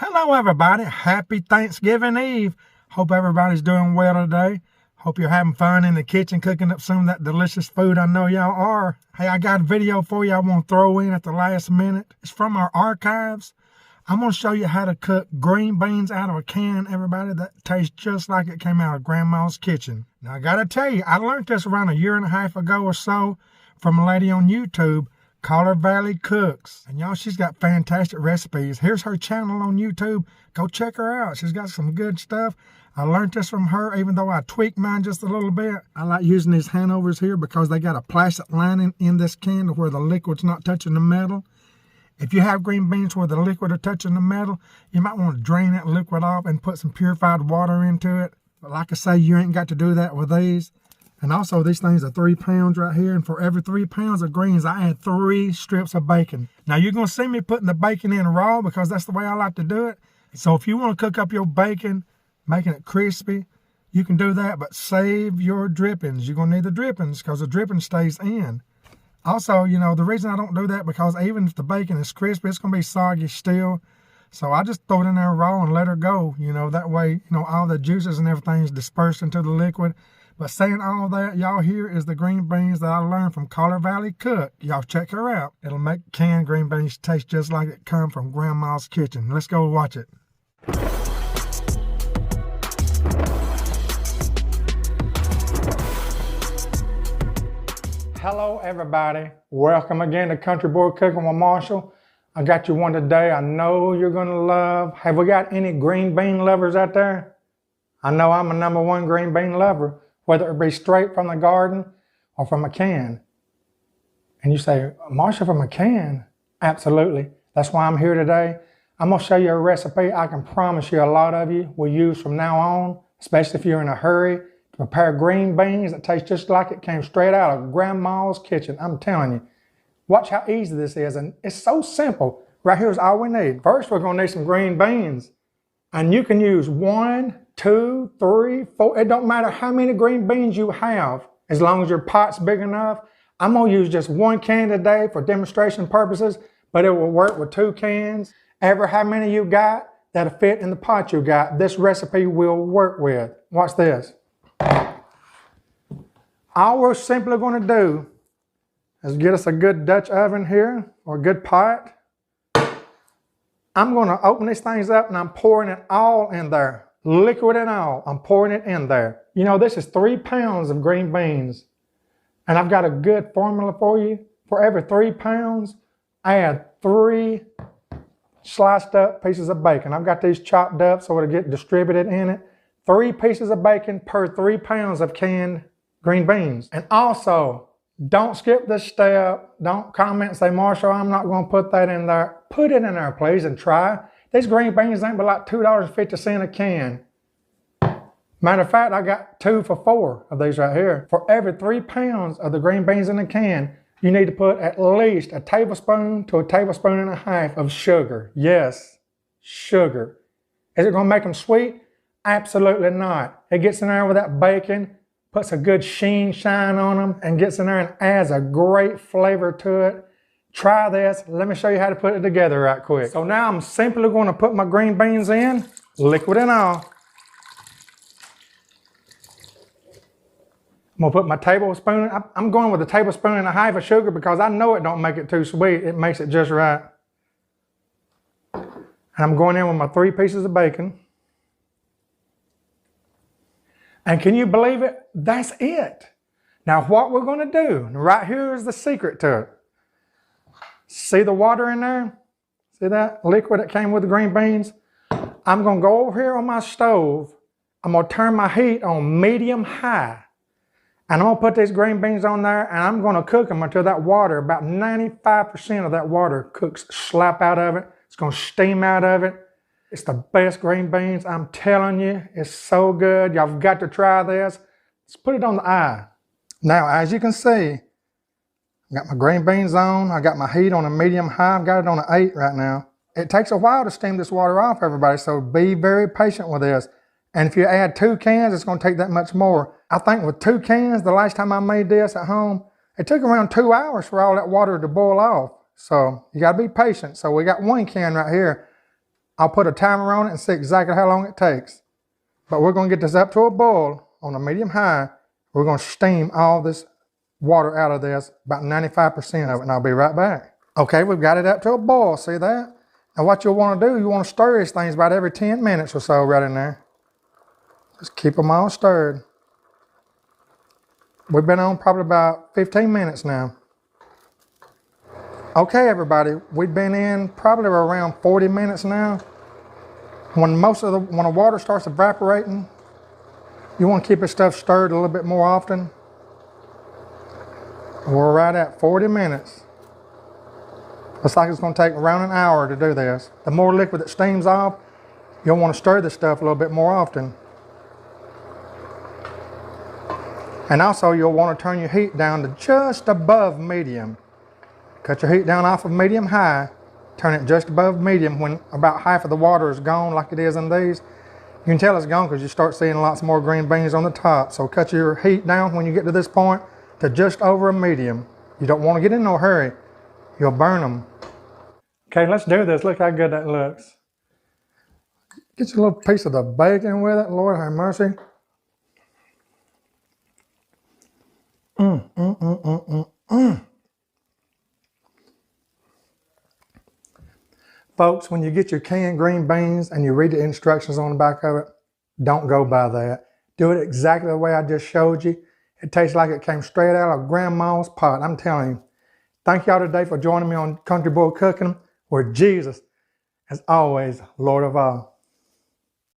Hello everybody, happy Thanksgiving Eve. Hope everybody's doing well today. Hope you're having fun in the kitchen cooking up some of that delicious food. I know y'all are. Hey, I got a video for you I want to throw in at the last minute. It's from our archives. I'm going to show you how to cook green beans out of a can, everybody, that tastes just like it came out of Grandma's kitchen. Now I got to tell you, I learned this around a year and a half ago or so from a lady on YouTube, Collar Valley Cooks. And y'all, she's got fantastic recipes. Here's her channel on YouTube. Go check her out. She's got some good stuff. I learned this from her, even though I tweaked mine just a little bit. I like using these Hanovers here because they got a plastic lining in this can to where the liquid's not touching the metal. If you have green beans where the liquid are touching the metal, you might want to drain that liquid off and put some purified water into it. But like I say, you ain't got to do that with these. And also, these things are 3 pounds right here. And for every 3 pounds of greens, I add 3 strips of bacon. Now, you're going to see me putting the bacon in raw because that's the way I like to do it. So if you want to cook up your bacon, making it crispy, you can do that. But save your drippings. You're going to need the drippings because the dripping stays in. Also, you know, the reason I don't do that because even if the bacon is crispy, it's going to be soggy still. So I just throw it in there raw and let her go. You know, that way, you know, all the juices and everything is dispersed into the liquid. But saying all that, y'all, here is the green beans that I learned from Collar Valley Cook. Y'all check her out. It'll make canned green beans taste just like it come from Grandma's kitchen. Let's go watch it. Hello, everybody. Welcome again to Country Boy Cooking with Marshall. I got you one today I know you're going to love. Have we got any green bean lovers out there? I know I'm a #1 green bean lover, whether it be straight from the garden or from a can. And you say, Marshall, from a can? Absolutely. That's why I'm here today. I'm going to show you a recipe I can promise you a lot of you will use from now on, especially if you're in a hurry, to prepare green beans that taste just like it came straight out of Grandma's kitchen. I'm telling you. Watch how easy this is. And it's so simple. Right here's all we need. First, we're going to need some green beans. And you can use 1, 2, 3, 4. It don't matter how many green beans you have, as long as your pot's big enough. I'm going to use just 1 can today for demonstration purposes, but it will work with 2 cans. Ever how many you got that'll fit in the pot you got, this recipe will work with. Watch this. All we're simply going to do is get us a good Dutch oven here, or a good pot. I'm going to open these things up and I'm pouring it all in there. Liquid and all, I'm pouring it in there. You know, this is 3 pounds of green beans. And I've got a good formula for you. For every 3 pounds, I add 3 sliced up pieces of bacon. I've got these chopped up so it'll get distributed in it. 3 pieces of bacon per 3 pounds of canned green beans. And also, don't skip this step. Don't comment and say, Marshall, I'm not going to put that in there. Put it in there, please, and try. These green beans ain't but like $2.50 a can. Matter of fact, I got 2 for $4 of these right here. For every 3 pounds of the green beans in a can, you need to put at least a tablespoon to a tablespoon and a half of sugar. Yes, sugar. Is it going to make them sweet? Absolutely not. It gets in there with that bacon, puts a good shine on them, and gets in there and adds a great flavor to it. Try this. Let me show you how to put it together right quick. So now I'm simply going to put my green beans in, liquid and all. I'm going to put my tablespoon. I'm going with a tablespoon and a half of sugar because I know it don't make it too sweet. It makes it just right. And I'm going in with my 3 pieces of bacon. And can you believe it? That's it. Now what we're going to do, right here is the secret to it. See the water in there? See that liquid that came with the green beans? I'm going to go over here on my stove. I'm going to turn my heat on medium high. And I'm going to put these green beans on there and I'm going to cook them until that water, about 95% of that water cooks slap out of it. It's going to steam out of it. It's the best green beans, I'm telling you. It's so good. Y'all got to try this. Let's put it on the eye. Now, as you can see, I got my green beans on. I got my heat on a medium high. I've got it on an 8 right now. It takes a while to steam this water off, everybody, so be very patient with this. And if you add 2 cans, it's going to take that much more. I think with 2 cans, the last time I made this at home, it took around 2 hours for all that water to boil off. So you got to be patient. So we got 1 can right here. I'll put a timer on it and see exactly how long it takes. But we're going to get this up to a boil on a medium high. We're going to steam all this water out of this, about 95% of it, and I'll be right back. Okay, we've got it up to a boil, see that? Now what you'll want to do, you want to stir these things about every 10 minutes or so right in there. Just keep them all stirred. We've been on probably about 15 minutes now. Okay, everybody, we've been in probably around 40 minutes now. When the water starts evaporating, you want to keep this stuff stirred a little bit more often. We're right at 40 minutes. Looks like it's going to take around an hour to do this. The more liquid that steams off, you'll want to stir this stuff a little bit more often. And also you'll want to turn your heat down to just above medium. Cut your heat down off of medium high, turn it just above medium when about half of the water is gone like it is in these. You can tell it's gone because you start seeing lots more green beans on the top. So cut your heat down when you get to this point to just over a medium. You don't want to get in no hurry. You'll burn them. Okay, let's do this. Look how good that looks. Get you a little piece of the bacon with it. Lord have mercy. Folks, when you get your canned green beans and you read the instructions on the back of it, don't go by that. Do it exactly the way I just showed you. It tastes like it came straight out of Grandma's pot, I'm telling you. Thank y'all today for joining me on Country Boy Cooking, where Jesus is always Lord of all.